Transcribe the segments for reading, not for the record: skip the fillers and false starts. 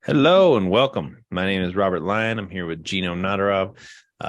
Hello and welcome. My name is Robert Lyon. I'm here with Gino Nadarov.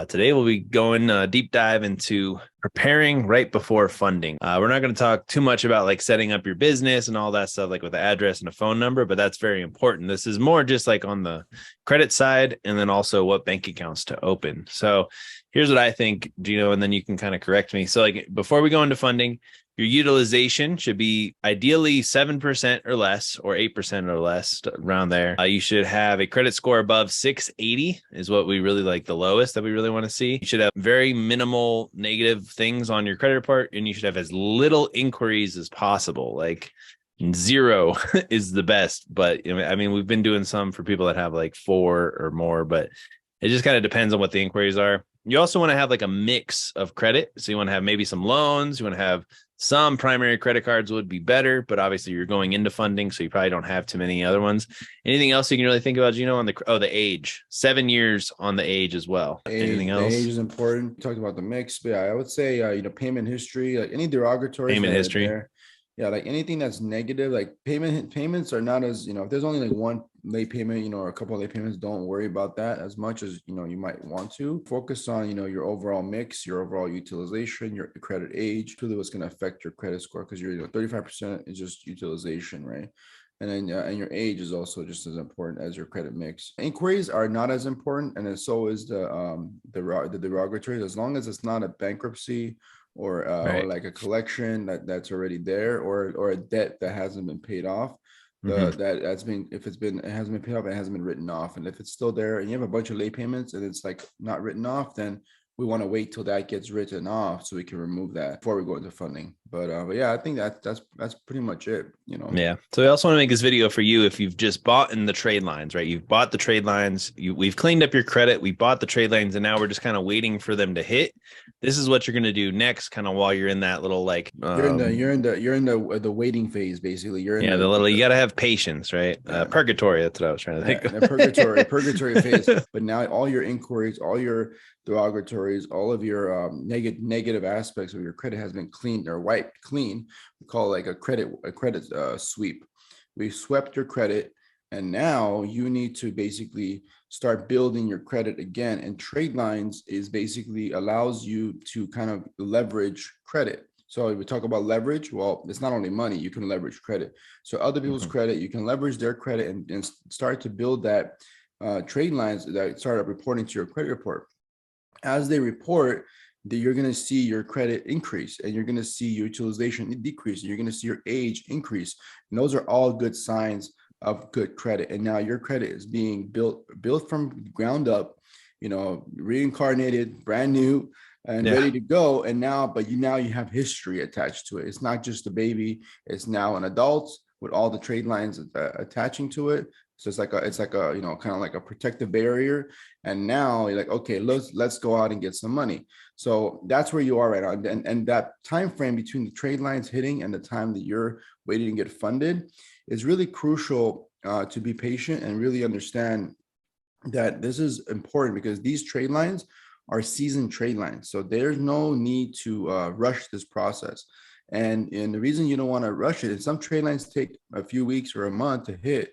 Today we'll be going deep dive into preparing right before funding. We're not going to talk too much about like setting up your business and all that stuff, like with the address and a phone number, but that's very important. This is more just like on the credit side and then also what bank accounts to open. So here's what I think, Gino, and then you can kind of correct me. So like before we go into funding, your utilization should be ideally 7% or less, or 8% or less, around there. You should have a credit score above 680 is what we really like, the lowest that we really want to see. You should have very minimal negative things on your credit report, and you should have as little inquiries as possible. Like zero is the best, but I mean, we've been doing some for people that have like 4 or more, but it just kind of depends on what the inquiries are. You also want to have like a mix of credit. So you want to have maybe some loans. You want to have some primary credit cards would be better, but obviously you're going into funding, so you probably don't have too many other ones. Anything else you can really think about, Gino, on the age? 7 years on the age as well. Anything The age else? is important. We talked about the mix, but yeah, I would say payment history, like any derogatories Payment that are history. there. Yeah, like anything that's negative, like payments are not as, if there's only like one late payment, or a couple of late payments, don't worry about that as much as you might want to. Focus on, your overall mix, your overall utilization, your credit age, truly what's going to affect your credit score, because 35% is just utilization, right? And then and your age is also just as important as your credit mix. Inquiries are not as important, and then so is the derogatories, as long as it's not a bankruptcy or Right. like a collection that's already there, or a debt that hasn't been paid off. Mm-hmm. That's been, if it hasn't been paid off, it hasn't been written off. And if it's still there and you have a bunch of late payments and it's like not written off, then we want to wait till that gets written off so we can remove that before we go into funding. But yeah, I think that's pretty much it. Yeah. So we also want to make this video for you if you've just bought in the trade lines, right? You've bought the trade lines, we've cleaned up your credit, we bought the trade lines, and now we're just kind of waiting for them to hit. This is what you're going to do next, kind of while you're in that little like You're in the waiting phase, basically. You're in yeah, the the little, you got to have patience, right? yeah, Purgatory, that's what I was trying to think in the purgatory phase. of. But now all your inquiries, all your derogatories, all of your negative aspects of your credit has been cleaned or wiped clean. We call it like a credit sweep. We swept your credit, and now you need to basically start building your credit again. And trade lines is basically allows you to kind of leverage credit. So we talk about leverage. Well, it's not only money, you can leverage credit. So other people's Mhm. credit, you can leverage their credit and start to build that trade lines that start reporting to your credit report. As they report, that you're going to see your credit increase, and you're going to see your utilization decrease, and you're going to see your age increase. And those are all good signs of good credit. And now your credit is being built from ground up, reincarnated, brand new and Yeah. ready to go. And now you have history attached to it. It's not just a baby, it's now an adult with all the trade lines attaching to it. So it's like a kind of like a protective barrier. And now you're like, okay, let's go out and get some money. So that's where you are right now. And that time frame between the trade lines hitting and the time that you're waiting to get funded is really crucial, to be patient and really understand that this is important, because these trade lines are seasoned trade lines. So there's no need to rush this process. And the reason you don't want to rush it is some trade lines take a few weeks or a month to hit.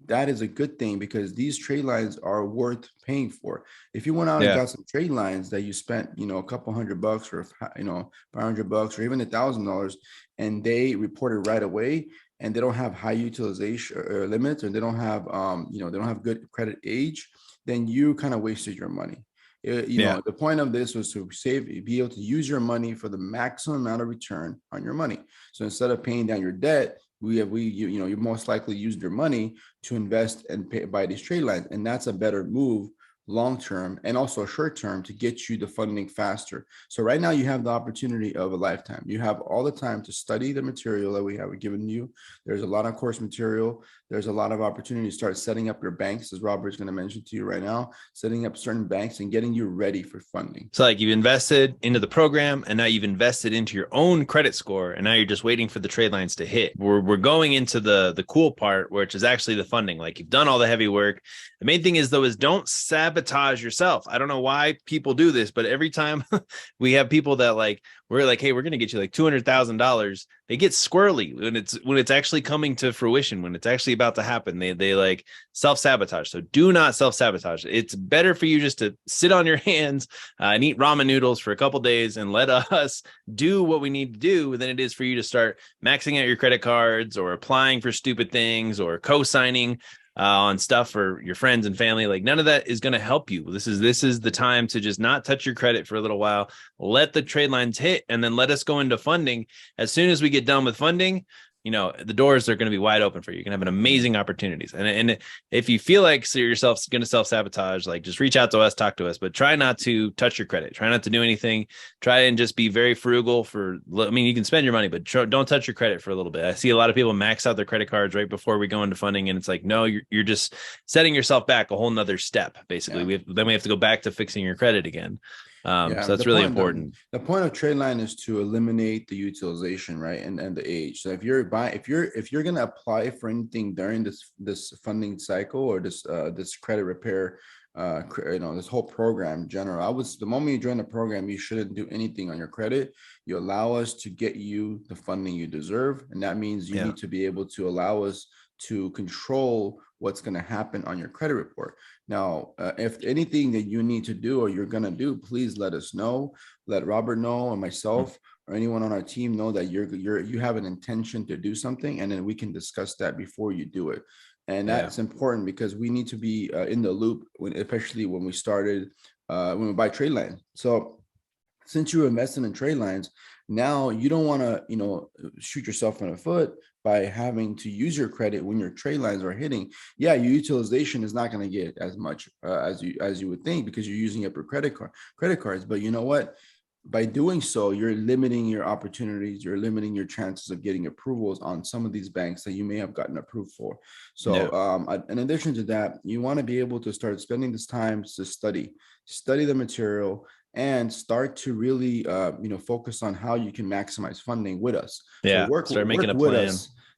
That is a good thing, because these trade lines are worth paying for. If you went out and Yeah. got some trade lines that you spent, a couple $100 or $500 or even $1,000, and they reported right away, and they don't have high utilization or limits, or they don't have they don't have good credit age, then you kind of wasted your money. Yeah. The point of this was to be able to use your money for the maximum amount of return on your money. So instead of paying down your debt, you most likely used your money to invest and buy these trade lines, and that's a better move long term and also short term to get you the funding faster. So right now you have the opportunity of a lifetime. You have all the time to study the material that we have given you. There's a lot of course material. There's a lot of opportunity to start setting up your banks, as Robert's going to mention to you right now, setting up certain banks and getting you ready for funding. So like you've invested into the program and now you've invested into your own credit score and now you're just waiting for the trade lines to hit. We're going into the cool part, which is actually the funding. Like you've done all the heavy work. The main thing is though is don't sabotage yourself. I don't know why people do this, but every time we have people that like, we're like, hey, we're going to get you like $200,000. They get squirrely when it's actually coming to fruition, when it's actually about to happen. They like self-sabotage. So do not self-sabotage. It's better for you just to sit on your hands and eat ramen noodles for a couple days and let us do what we need to do than it is for you to start maxing out your credit cards or applying for stupid things or co-signing on stuff for your friends and family. Like none of that is going to help you. This is the time to just not touch your credit for a little while, let the trade lines hit, and then let us go into funding. As soon as we get done with funding, the doors are going to be wide open for you. You can have an amazing opportunities. And if you feel like yourself going to self-sabotage, like just reach out to us, talk to us, but try not to touch your credit. Try not to do anything. Try and just be very frugal you can spend your money, but don't touch your credit for a little bit. I see a lot of people max out their credit cards right before we go into funding. And it's like, no, you're just setting yourself back a whole nother step. Basically, we have to go back to fixing your credit again. So that's really important. The point of trade line is to eliminate the utilization, right? And the age. So if you're going to apply for anything during this funding cycle or this credit repair, this whole program in general, the moment you join the program, you shouldn't do anything on your credit. You allow us to get you the funding you deserve. And that means you need to be able to allow us to control what's going to happen on your credit report. Now, if anything that you need to do or you're going to do, please let us know. Let Robert know, or myself, or anyone on our team know that you have an intention to do something, and then we can discuss that before you do it. And that's important because we need to be in the loop, especially when we started, when we buy trade lines. So since you're investing in trade lines, now you don't want to, shoot yourself in the foot by having to use your credit when your trade lines are hitting. Yeah, your utilization is not going to get as much as you would think because you're using up your credit cards. But you know what? By doing so, you're limiting your opportunities. You're limiting your chances of getting approvals on some of these banks that you may have gotten approved for. So in addition to that, you want to be able to start spending this time to study the material and start to really, focus on how you can maximize funding with us. Yeah, so start making a plan.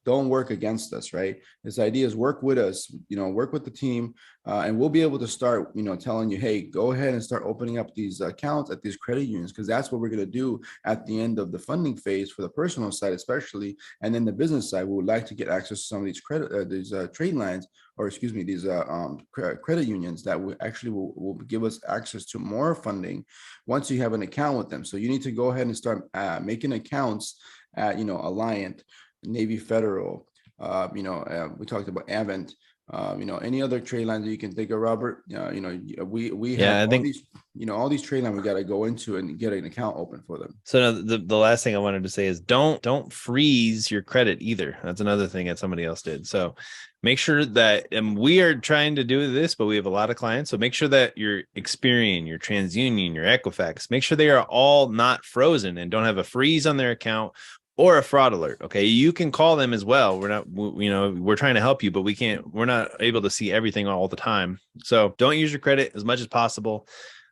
Don't work against us, right? This idea is work with us, work with the team, and we'll be able to start, telling you, hey, go ahead and start opening up these accounts at these credit unions, because that's what we're going to do at the end of the funding phase for the personal side, especially. And then the business side, we would like to get access to some of these trade lines, or excuse me, these credit unions that will give us access to more funding once you have an account with them. So you need to go ahead and start making accounts at, Alliant, Navy Federal, we talked about Avant, any other trade lines that you can think of, Robert. We have all these trade lines we got to go into and get an account open for them. So the last thing I wanted to say is don't freeze your credit either. That's another thing that somebody else did. So make sure that, and we are trying to do this, but we have a lot of clients. So make sure that your Experian, your TransUnion, your Equifax, make sure they are all not frozen and don't have a freeze on their account or a fraud alert. Okay. You can call them as well. We're trying to help you, but we're not able to see everything all the time. So don't use your credit as much as possible.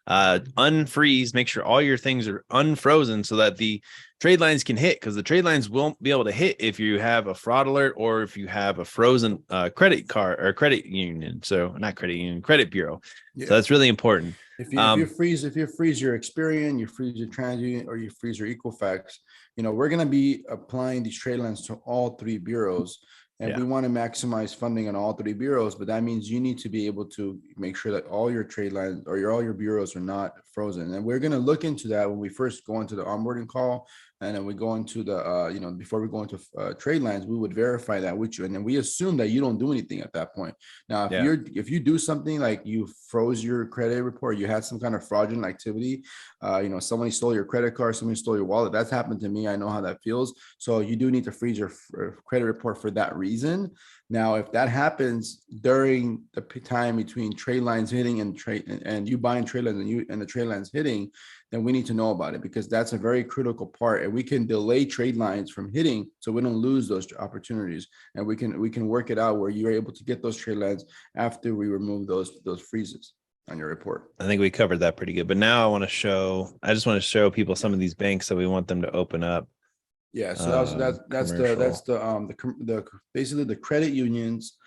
Unfreeze, make sure all your things are unfrozen so that the trade lines can hit, because the trade lines won't be able to hit if you have a fraud alert or if you have a frozen credit card or credit union. So not credit union, credit bureau. Yeah. So that's really important. If you freeze your Experian, you freeze your TransUnion, or you freeze your Equifax, we're going to be applying these trade lines to all three bureaus. And we want to maximize funding on all three bureaus, but that means you need to be able to make sure that all your trade lines or all your bureaus are not frozen. And we're going to look into that when we first go into the onboarding call. And then we go into the, before we go into trade lines, we would verify that with you. And then we assume that you don't do anything at that point. Now, if you do something like you froze your credit report, you had some kind of fraudulent activity, somebody stole your credit card, somebody stole your wallet. That's happened to me. I know how that feels. So you do need to freeze your credit report for that reason. Now, if that happens during the time between trade lines hitting and you buying trade lines and the trade lines hitting, then we need to know about it, because that's a very critical part, and we can delay trade lines from hitting so we don't lose those opportunities, and we can work it out where you're able to get those trade lines after we remove those freezes on your report. I think we covered that pretty good, but now I just want to show people some of these banks that we want them to open up. Yeah, so that's basically the credit unions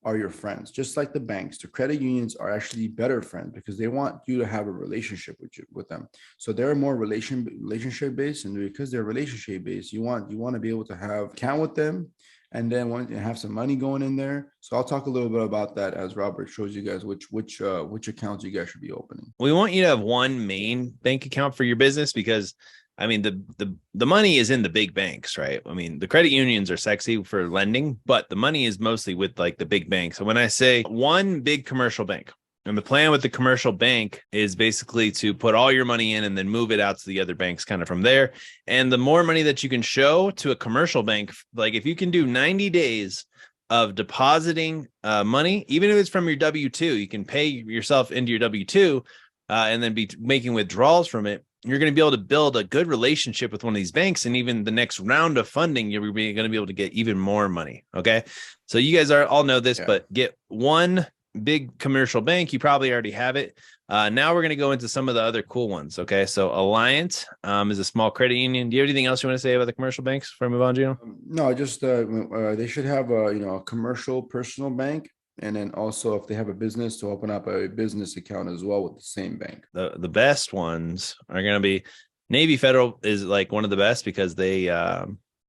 are your friends, just like the banks. The credit unions are actually better friends because they want you to have a relationship with them. So they're more relationship based, and because they're relationship based, you want to be able to have account with them, and then want to have some money going in there. So I'll talk a little bit about that as Robert shows you guys which accounts you guys should be opening. We want you to have one main bank account for your business because I mean the money is in the big banks, right? I mean, the credit unions are sexy for lending, but the money is mostly with like the big banks. So when I say one big commercial bank, and the plan with the commercial bank is basically to put all your money in and then move it out to the other banks kind of from there. And the more money that you can show to a commercial bank, like if you can do 90 days of depositing money, even if it's from your W-2, you can pay yourself into your W-2 and then be making withdrawals from it. You're going to be able to build a good relationship with one of these banks. And even the next round of funding, you're going to be able to get even more money. Okay. So you guys all know this, but get one big commercial bank. You probably already have it. Now we're going to go into some of the other cool ones. Okay. So Alliant is a small credit union. Do you have anything else you want to say about the commercial banks before I move on, Gino? No, just they should have a commercial personal bank. And then also if they have a business, to open up a business account as well with the same bank. The best ones are going to be Navy Federal is like one of the best because they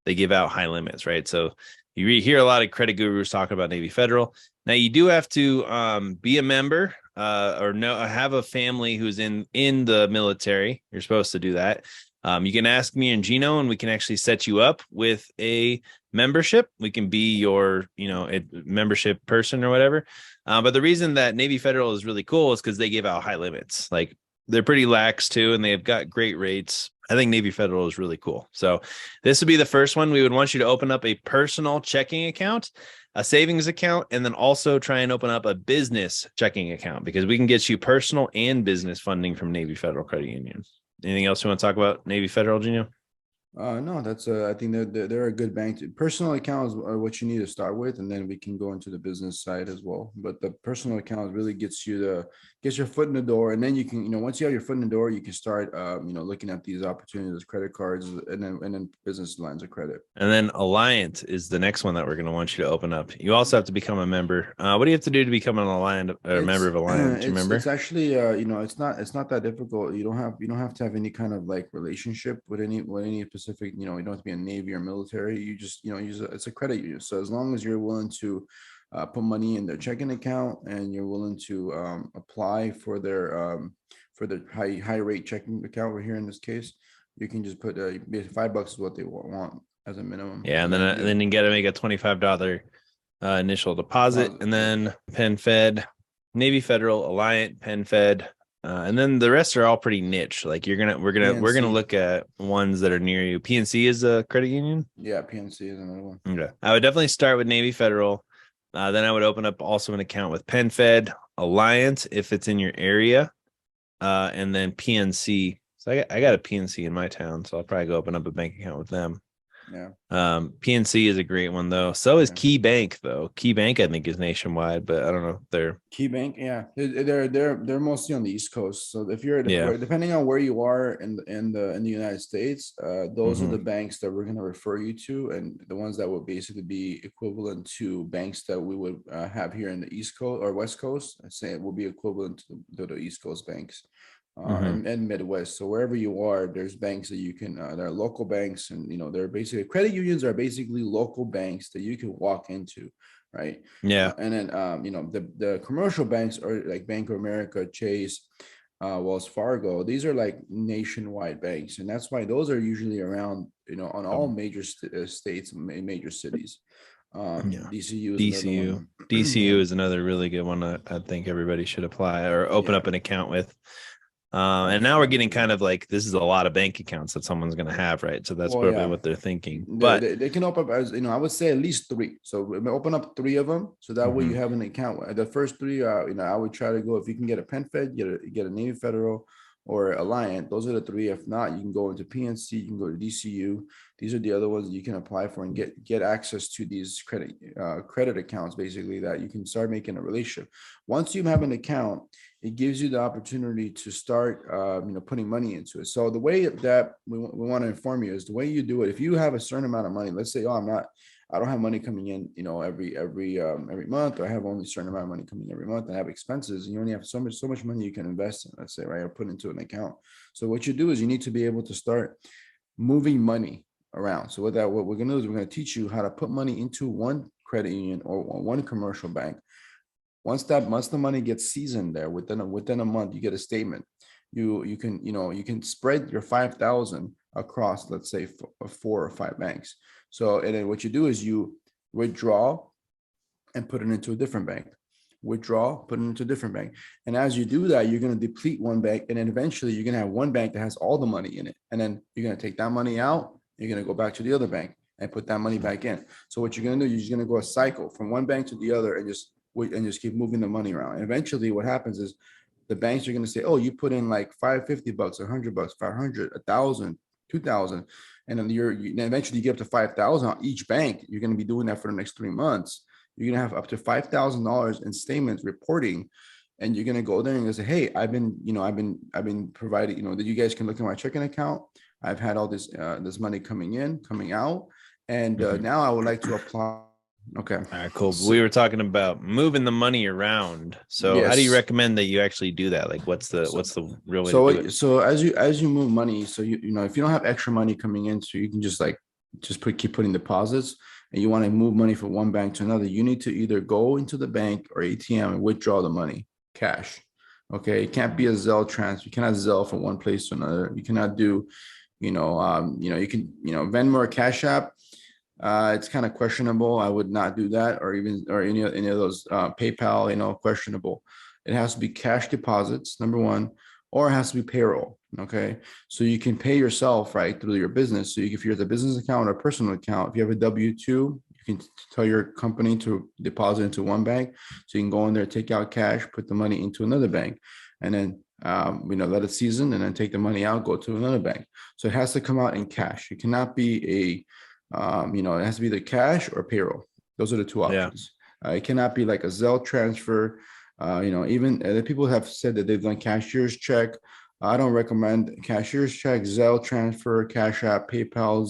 give out high limits, right? So you hear a lot of credit gurus talking about Navy Federal. Now you do have to be a member or have a family who's in the military. You're supposed to do that. You can ask me and Gino, and we can actually set you up with a membership. We can be your, a membership person or whatever. But the reason that Navy Federal is really cool is because they give out high limits. Like they're pretty lax too, and they've got great rates. I think Navy Federal is really cool. So this would be the first one. We would want you to open up a personal checking account, a savings account, and then also try and open up a business checking account because we can get you personal and business funding from Navy Federal Credit Union. Anything else you want to talk about Navy Federal, Gino? No, that's I think they're a good bank. Personal accounts are what you need to start with, and then we can go into the business side as well. But the personal account really gets your foot in the door, and then you can, once you have your foot in the door, you can start looking at these opportunities, credit cards, and then business lines of credit. And then Alliant is the next one that we're going to want you to open up. You also have to become a member. What do you have to do to become an Alliant or a member of Alliant? Do you remember? It's actually it's not that difficult. You don't have to have any kind of like relationship with any specific, you don't have to be in Navy or military. You just, it's a credit union. So as long as you're willing to put money in their checking account and you're willing to apply for their high rate checking account, we're here in this case, you can just put $5 is what they want as a minimum. Yeah, and then you got to make a $25 initial deposit, and then PenFed, Navy Federal, Alliant, PenFed. And then the rest are all pretty niche. Like we're gonna look at ones that are near you. PNC is a credit union. Yeah, PNC is another one. Okay, I would definitely start with Navy Federal. Then I would open up also an account with PenFed, Alliant if it's in your area, and then PNC. So I got a PNC in my town, so I'll probably go open up a bank account with them. Yeah. PNC is a great one though. So is Key Bank though. Key Bank I think is nationwide, but I don't know. They're Key Bank, yeah. They're mostly on the East Coast. So if you're depending on where you are in the United States, those are the banks that we're going to refer you to, and the ones that would basically be equivalent to banks that we would have here in the East Coast or West Coast. I'd say it will be equivalent to the East Coast banks. And Midwest. So wherever you are, there's banks that you can, there are local banks, and they're basically credit unions are basically local banks that you can walk into, right? Yeah. And then the commercial banks are like Bank of America, Chase, Wells Fargo. These are like nationwide banks, and that's why those are usually around on all major states, major cities. DCU is another really good one that I think everybody should apply or open up an account with. And now we're getting kind of like, this is a lot of bank accounts that someone's going to have, right? So that's probably what they're thinking. But they can open up as, I would say at least 3. So open up 3 of them. So that way you have an account. The first 3, I would try to go, if you can get a PenFed, get a Navy Federal or Alliant. Those are the 3. If not, you can go into PNC, you can go to DCU. These are the other ones that you can apply for and get access to these credit accounts, basically, that you can start making a relationship. Once you have an account, it gives you the opportunity to start, putting money into it. So the way that we want to inform you is the way you do it. If you have a certain amount of money, let's say, I don't have money coming in, every month, or I have only a certain amount of money coming every month. I have expenses, and you only have so much money you can invest in, let's say, right, or put into an account. So what you do is you need to be able to start moving money around. So what we're going to do is we're going to teach you how to put money into one credit union or one commercial bank. Once the money gets seasoned there, within a month, you get a statement. You can spread your 5,000 across, let's say, 4 or 5 banks. So, and then what you do is you withdraw and put it into a different bank. Withdraw, put it into a different bank. And as you do that, you're going to deplete one bank, and then eventually you're going to have one bank that has all the money in it. And then you're going to take that money out. You're going to go back to the other bank and put that money back in. So what you're going to do, you're just going to go a cycle from one bank to the other, and just keep moving the money around. And eventually what happens is the banks are going to say, oh, you put in like $550, $100, 500, 1,000, 2,000. And then eventually you get up to 5,000 on each bank. You're going to be doing that for the next 3 months. You're going to have up to $5,000 in statements reporting. And you're going to go there and say, hey, I've been provided, that you guys can look at my checking account. I've had all this money coming in, coming out. And now I would like to apply. Okay. All right, cool. We were talking about moving the money around. So Yes. how do you recommend that you actually do that? Like what's the real way to do it? So as you move money, so if you don't have extra money coming in, so you can just keep putting deposits, and you want to move money from one bank to another, you need to either go into the bank or ATM and withdraw the money cash. Okay. It can't be a Zelle transfer. You cannot Zelle from one place to another. You cannot do, you can, Venmo or Cash App. It's kind of questionable. I would not do that, or any of those PayPal, questionable. It has to be cash deposits, number one, or it has to be payroll. Okay. So you can pay yourself right through your business. So if you're the business account or personal account, if you have a W-2, you can tell your company to deposit into one bank. So you can go in there, take out cash, put the money into another bank, and then let it season, and then take the money out, go to another bank. So it has to come out in cash. It cannot be it has to be the cash or payroll. Those are the two options. Yeah. It cannot be like a Zelle transfer. Even the people have said that they've done cashier's check. I don't recommend cashier's check, Zelle transfer, Cash App, PayPal,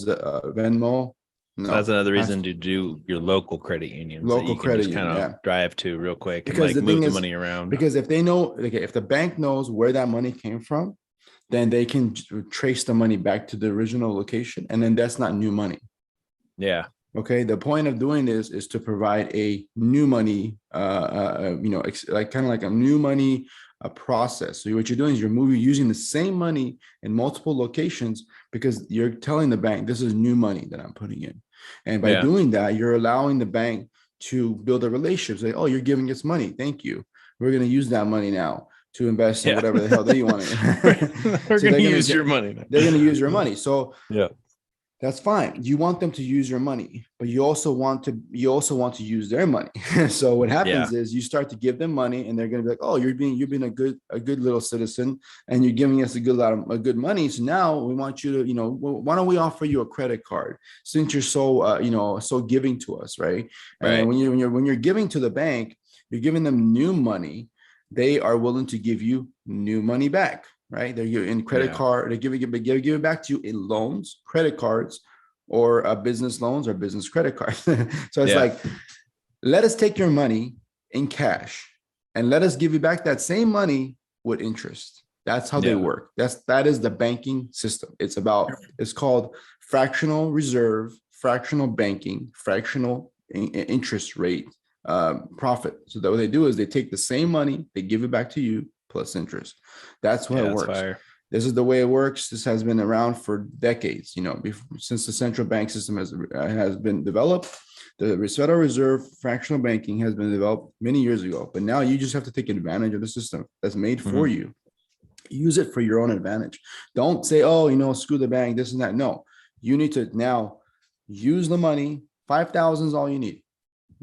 Venmo. No, that's another reason to do your local credit unions. Local credit union, kind of drive to real quick, because and move the money around. Because if they know, if the bank knows where that money came from, then they can trace the money back to the original location, and then that's not new money. Yeah. Okay. The point of doing this is to provide a new money, like a new money process. So what you're doing is you're using the same money in multiple locations, because you're telling the bank, this is new money that I'm putting in. And by doing that, you're allowing the bank to build a relationship. Say, oh, you're giving us money. Thank you. We're going to use that money now to invest in whatever the hell they want to. We're going to use your money. They're going to use your money. So yeah. That's fine. You want them to use your money, but you also want to use their money. So what happens is you start to give them money, and they're going to be like, "Oh, you're being a good little citizen, and you're giving us a good money. So now we want you to, why don't we offer you a credit card, since you're so so giving to us, right? And when you're giving to the bank, you're giving them new money. They are willing to give you new money back. Right? They're in credit card. They give it back to you in loans, credit cards, or business loans or business credit cards. So it's like, let us take your money in cash and let us give you back that same money with interest. That's how they work. That is the banking system. It's called fractional reserve, fractional banking, fractional interest rate profit. So what they do is they take the same money, they give it back to you, plus interest. That's what it works. Fire. This is the way it works. This has been around for decades, since the central bank system has been developed. The Federal Reserve fractional banking has been developed many years ago, but now you just have to take advantage of the system that's made for you. Use it for your own advantage. Don't say, oh, screw the bank, this and that. No, you need to now use the money. 5,000 is all you need,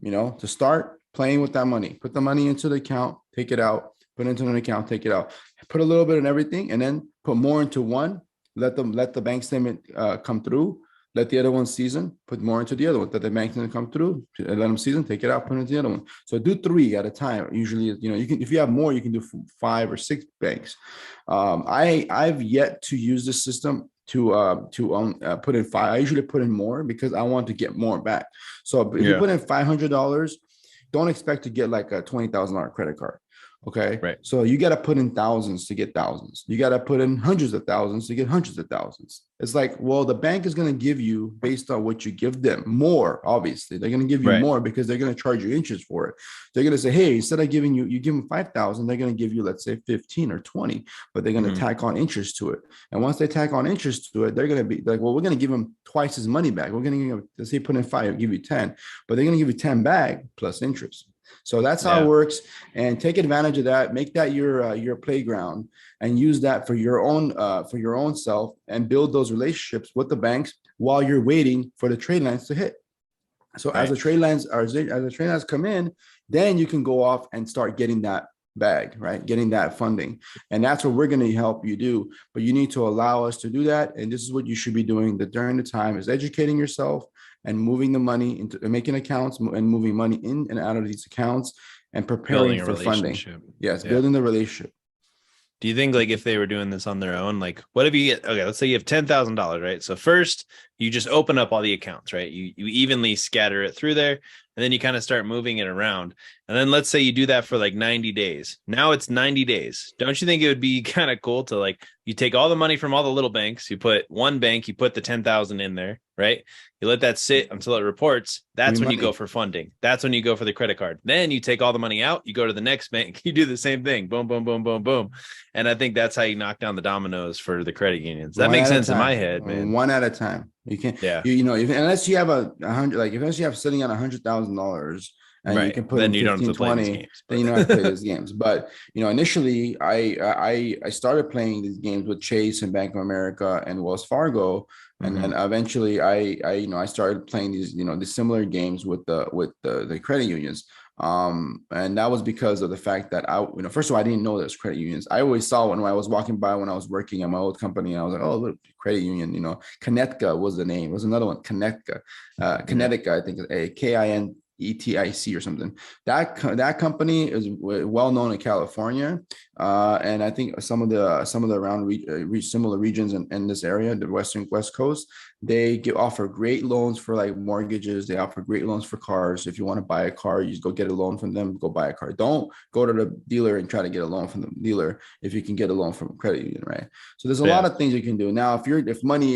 to start playing with that money. Put the money into the account, take it out. Put it into an account, take it out, put a little bit in everything, and then put more into one. Let the bank statement come through. Let the other one season. Put more into the other one. Let the bank statement come through. Let them season. Take it out. Put it into the other one. So do 3 at a time. Usually, you can, if you have more, you can do 5 or 6 banks. I've yet to use this system. put in five. I usually put in more because I want to get more back. So if you Yeah. put in $500, don't expect to get like a $20,000 credit card. Okay. Right. So you got to put in thousands to get thousands. You got to put in hundreds of thousands to get hundreds of thousands. It's like, well, the bank is going to give you based on what you give them more. Obviously, they're going to give you Right. more because they're going to charge you interest for it. They're going to say, hey, instead of giving you, you give them 5,000, they're going to give you, let's say 15 or 20, but they're going to Mhm. tack on interest to it. And once they tack on interest to it, they're going to be like, well, we're going to give them twice his money back. We're going to give, let's say put in five, give you 10, but they're going to give you 10 back plus interest. So that's how it Yeah. works, and take advantage of that. Make that your playground, and use that for your own self, and build those relationships with the banks while you're waiting for the trade lines to hit. So as Right. the trade lines come in, then you can go off and start getting that bag, right? Getting that funding, and that's what we're going to help you do. But you need to allow us to do that, and this is what you should be doing. During the time is educating yourself and moving the money into making accounts and moving money in and out of these accounts and preparing Building a for funding. relationship. Yes, Yeah. building the relationship. Do you think like if they were doing this on their own, like what if you get, okay, let's say you have $10,000, right? So first you just open up all the accounts, right? You evenly scatter it through there, and then you kind of start moving it around. And then let's say you do that for like 90 days. Now it's 90 days. Don't you think it would be kind of cool to like, you take all the money from all the little banks, you put one bank, you put the 10,000 in there, right? You let that sit until it reports. That's when you go for funding. That's when you go for the credit card. Then you take all the money out, you go to the next bank, you do the same thing. Boom, boom, boom, boom, boom. And I think that's how you knock down the dominoes for the credit unions. That makes sense in my head, man. One at a time. You can't, Yeah. Unless you have a hundred, like unless you have sitting on $100,000 and you Right. can put Then in you don't have 15, to play these 20, games. then you don't have to play these games. But initially I started playing these games with Chase and Bank of America and Wells Fargo. And then eventually I started playing these, the similar games with the credit unions. And that was because of the fact that first of all, I didn't know there's credit unions. I always saw when I was walking by when I was working at my old company, and I was like, oh, look, credit union, Connetica was the name. It was another one, Connetica, Connetica, I think, a KINETIC or something. That company is well known in California, and I think some of the around similar regions in this area, the West Coast, they offer great loans for like mortgages. They offer great loans for cars. If you want to buy a car, you just go get a loan from them. Go buy a car. Don't go to the dealer and try to get a loan from the dealer if you can get a loan from a credit union, right? So there's a lot of things you can do. Now, if money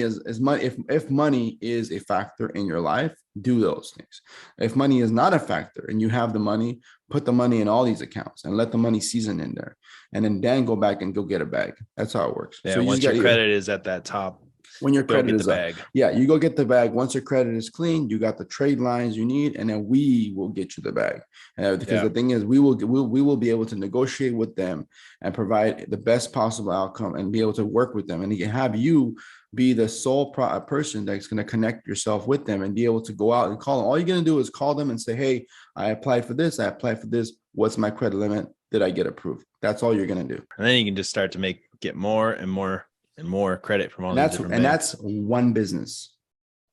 is a factor in your life, do those things. If money is not a factor and you have the money, put the money in all these accounts and let the money season in there, and then go back and go get a bag. That's how it works. Yeah. So once your credit is at that top, when your credit is up, bag. Yeah, you go get the bag. Once your credit is clean, you got the trade lines you need, and then we will get you the bag. Because the thing is, we will be able to negotiate with them and provide the best possible outcome and be able to work with them, and have you be the sole person that's going to connect yourself with them and be able to go out and call them. All you're going to do is call them and say, hey, I applied for this. What's my credit limit? Did I get approved? That's all you're going to do. And then you can just start to get more and more and more credit from all these different banks. That's one business.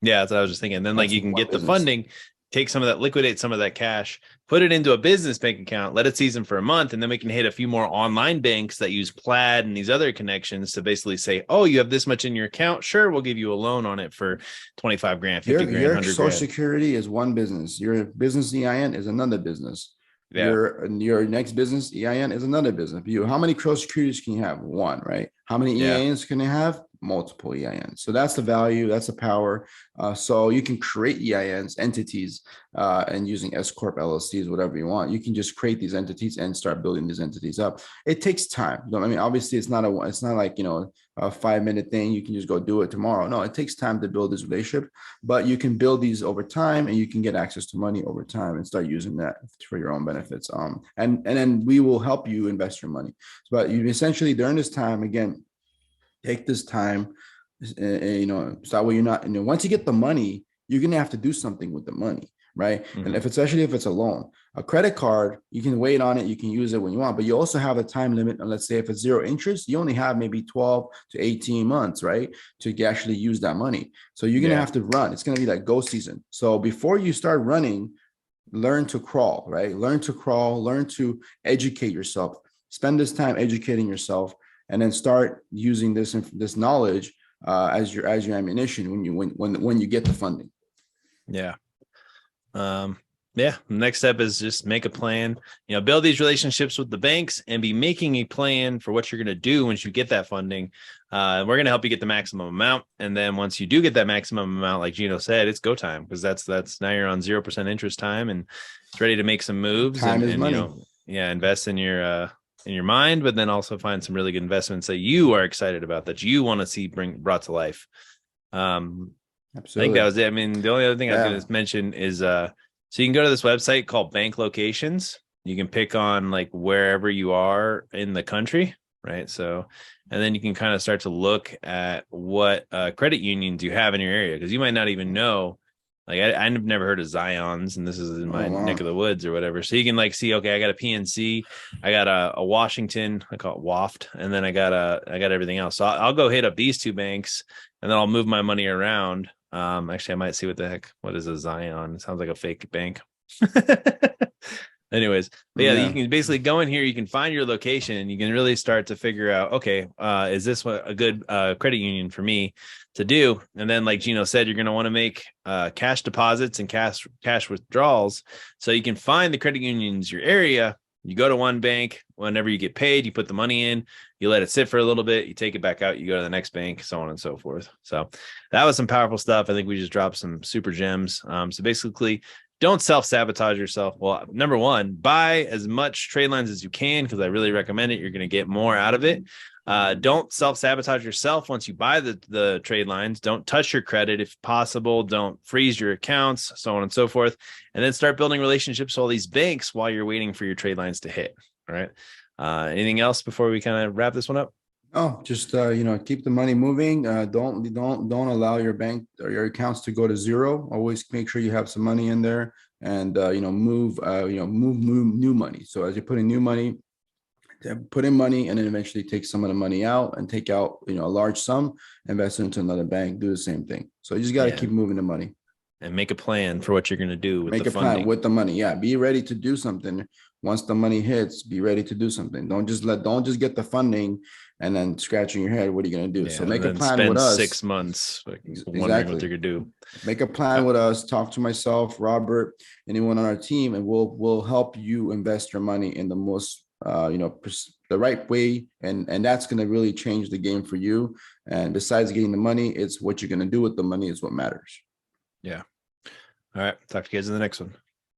Yeah, that's what I was just thinking. And then like you can get the funding, take some of that, liquidate some of that cash, put it into a business bank account, let it season for a month, and then we can hit a few more online banks that use Plaid and these other connections to basically say, oh, you have this much in your account. Sure, we'll give you a loan on it for 25 grand, 50 grand, 100 grand. Your Social Security is one business. Your business EIN is another business. Yeah. Your next business EIN is another business. How many Social Securities can you have? One, right? How many EINs can you have? Multiple EINs. So that's the value, that's the power. So you can create EINs, entities, and using S Corp, LLCs, whatever you want. You can just create these entities and start building these entities up. It takes time. I mean, obviously, it's not like a 5-minute thing. You can just go do it tomorrow. No, it takes time to build this relationship, but you can build these over time, and you can get access to money over time and start using that for your own benefits. And then we will help you invest your money. But you essentially during this time, again, take this time, so that way you're not, once you get the money, you're going to have to do something with the money, right? And especially if it's a loan, a credit card, you can wait on it, you can use it when you want, but you also have a time limit. And let's say if it's zero interest, you only have maybe 12 to 18 months, right, to actually use that money. So you're going to have to run. It's going to be like go season. So before you start running, learn to crawl, right? Learn to educate yourself. Spend this time educating yourself, and then start using this knowledge as your ammunition when you get the funding. Yeah. Yeah. Next step is just make a plan, build these relationships with the banks and be making a plan for what you're going to do once you get that funding. We're going to help you get the maximum amount. And then once you do get that maximum amount, like Gino said, it's go time, because that's now you're on 0% interest time and it's ready to make some moves. Time is money. Invest in your mind, but then also find some really good investments that you are excited about, that you want to see brought to life. Absolutely. I think that was it. I mean, the only other thing I was going to mention is, so you can go to this website called Bank Locations. You can pick on like wherever you are in the country, right? So, and then you can kind of start to look at what credit unions you have in your area, because you might not even know. Like I've never heard of Zions, and this is in my neck of the woods or whatever. So you can like see, okay, I got a PNC, I got a Washington, I call it WAFT, and then I got everything else. So I'll go hit up these two banks, and then I'll move my money around. Actually, I might see what is a Zion? It sounds like a fake bank. Anyways, but yeah, you can basically go in here, you can find your location, and you can really start to figure out, okay, is this a good credit union for me to do? And then, like Gino said, you're going to want to make cash deposits and cash withdrawals. So you can find the credit unions your area. You go to one bank, whenever you get paid, you put the money in, you let it sit for a little bit, you take it back out, you go to the next bank, so on and so forth. So that was some powerful stuff. I think we just dropped some super gems. So basically, don't self-sabotage yourself. Well, number one, buy as much trade lines as you can, because I really recommend it. You're going to get more out of it. Don't self-sabotage yourself once you buy the trade lines. Don't touch your credit if possible. Don't freeze your accounts, so on and so forth. And then start building relationships with all these banks while you're waiting for your trade lines to hit. All right. Anything else before we kind of wrap this one up? Oh, just keep the money moving. Don't allow your bank or your accounts to go to zero. Always make sure you have some money in there, and move new money. So as you're putting new money, put in money, and then eventually take some of the money out and take out a large sum, invest it into another bank, do the same thing. So you just got to keep moving the money and make a plan for what you're going to do with make the funding. Plan with the money. Yeah, be ready to do something. Once the money hits, be ready to do something. Don't just get the funding and then scratching your head. What are you going to do? So make a plan with us. 6 months wondering what they're going to do. Make a plan with us. Talk to myself, Robert, anyone on our team, and we'll help you invest your money in the most the right way, and that's going to really change the game for you. And besides getting the money, it's what you're going to do with the money is what matters. Yeah. All right. Talk to you guys in the next one.